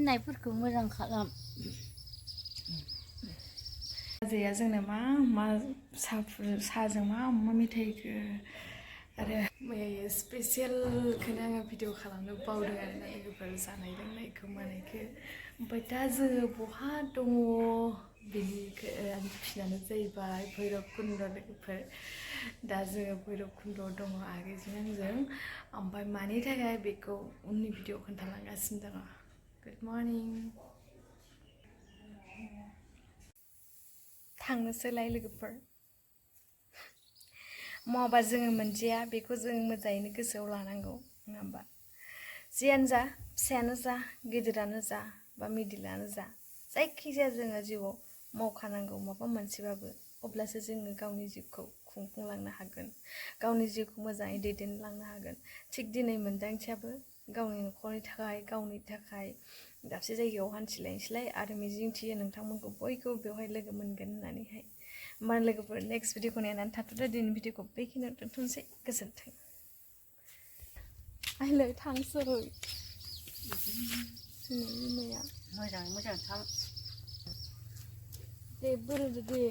थिननायफोरखौ मोजां खालाम। बाजैया जोंनो मा साहाजों मा मेथाइखौ आरो मैया स्पेसियेलखौनो आङो भिडिअ खालामनो बावदों आरोना लोगोफोर जानाय लोंनायखौ मानायखौ ओमफ्राय दा जोङो बहा दङ बेनिखौ आं खिन्थानो जाहैबाय भैरब कुन्ड' लोगोफोर दा जोङो भैरब कुन्ड'आव दङ आगैजों आंजों ओमफ्राय मानि थाखाय बेखौ उननि भिडिअ खोन्थालांगासिनो दङ। Good morning. थांनोसैलाय लोगोफोर माबा जोङो मोनजाया बेखौ जों मोजाङैनो गोसोआव लानांगौ नङा होमबा जियानो जा फिसायानो जा गिदिरानो जा बा मिडिलानो जा जायखिजाया जोङो जिउआव मावखानांगौ माबा मोनसेबाबो अब्लासो जोङो गावनि जिउखौ खुंफुंलांनो हागोन गावनि जिउखौ मोजाङै दैदेनलांनो हागोन थिग दिनै मोनदांथियाबो गावनि न'खरनि थाखाय गावनि थाखाय दाबसे जायगायाव हान्थिलायनोसैलाय आरो मिजिंथियो नोंथांमोनखौ बयखौबो बेवहाय लोगो मोनगोन होननानैहाय होमबा लोगोफोर नेक्स्ट भिडिअखौ नायनानै थाथ'दो दिनै भिडिअखौ बेखिनियाव दोनथ'नोसै गोजोन्थों। आइलै थांसै बिमाया मोजाङै मोजां थां दे बोरोदो दे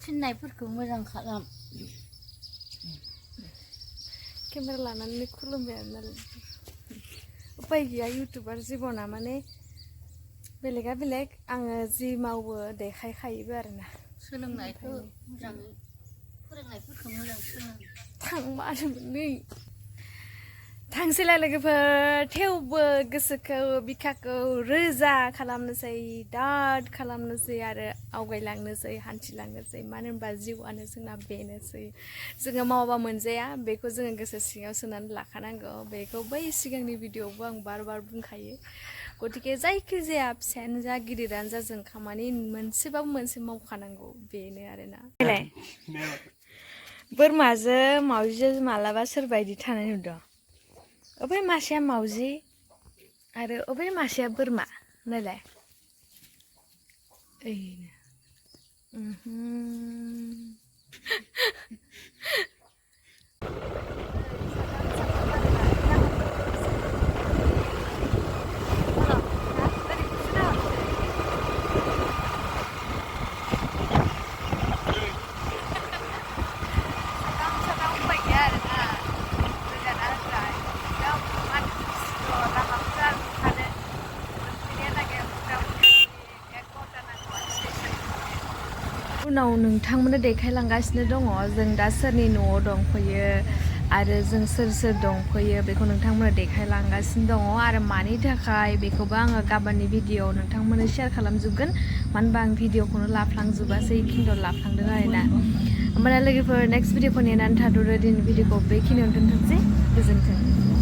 थिननायफोरखौ मोजां खालाम। केमेरा लानानै खुलुमबाय आरो नालाय उपाय गैया इउटुबार जिबना माने बेलेगा बेलेग आङो जि मावो देखायखायोबो आरोना सोलोंनायखौ मोजाङै फोरोंनायफोरखौ मोजां सोलों। थांमारमोनलै थांसैलाय लोगोफोर थेवबो गोसोखौ बिखाखौ रोजा खालामनोसै दाद खालामनोसै आरो आवगायलांनोसै हान्थिलांनोसै मानो होनबा जिउआनो जोंना बेनोसै जोङो मावाबा मोनजाया बेखौ जोङो गोसो सिङाव सोनानै लाखानांगौ बेखौ बै सिगांनि भिडिअआवबो आं बार बुंखायो गतिके जायखिजाया फिसायानो जा गिदिरानो जा जों खामानि मोनसेबाबो मोनसे मावखानांगौ बेनो आरोना। बोरमाजों मावजिजों मालाबा सोरबायदि थानाय नुदों अबे मासेया मावजि आरो अबे मासेया बोरमा नायलाय उनाव नोंथांमोननो देखायलांगासिनो दङ जों दा सोरनि न'आव दंफैयो आरो जों सोर सोर दंफैयो बेखौ नोंथांमोननो देखायलांगासिनो दङ आरो मानि थाखाय बेखौबो आङो गाबोननि भिडिअआव नोंथांमोननो शेयार खालामजोबगोन मानो होनबा आं भिडिअखौनो लाफ्लांजोबासै खिन्थु लाफ्लांदों आरोना होमबाना लोगोफोर नेक्स्ट भिडिअखौ नेनानै थाथ'दो दिनै भिडिअखौ बेखिनियावनो दोनथ'नोसै गोजोन्थों।